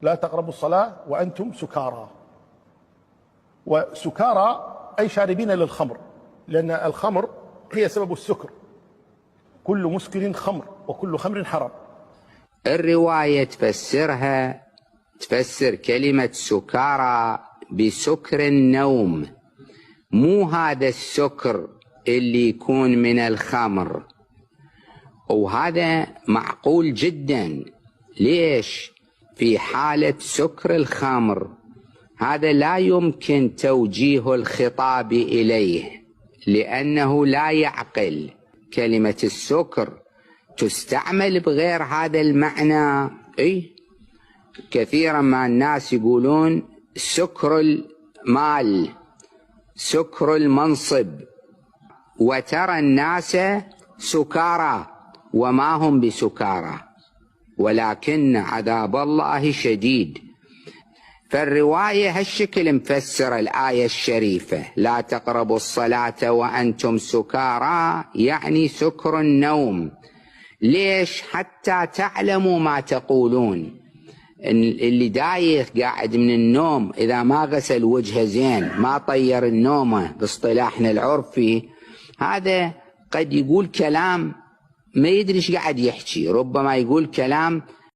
لا تقربوا الصلاة وأنتم سكارى. وسكارى أي شاربين للخمر، لأن الخمر هي سبب السكر، كل مسكر خمر وكل خمر حرام. الرواية تفسر كلمة سكارى بسكر النوم، مو هذا السكر اللي يكون من الخمر، وهذا معقول جدا. ليش؟ في حالة سكر الخمر هذا لا يمكن توجيه الخطاب إليه لأنه لا يعقل. كلمة السكر تستعمل بغير هذا المعنى. كثيرا ما الناس يقولون سكر المال، سكر المنصب، وترى الناس سكارى وما هم بسكارى، ولكن عذاب الله شديد. فالرواية هالشكل مفسر الآية الشريفة لا تقربوا الصلاة وأنتم سكارى، يعني سكر النوم. ليش؟ حتى تعلموا ما تقولون. اللي دايخ قاعد من النوم إذا ما غسل وجهه زين، ما طير النومه باصطلاحنا العرفي، هذا قد يقول كلام ما يدري ايش قاعد يحكي، ربما يقول كلام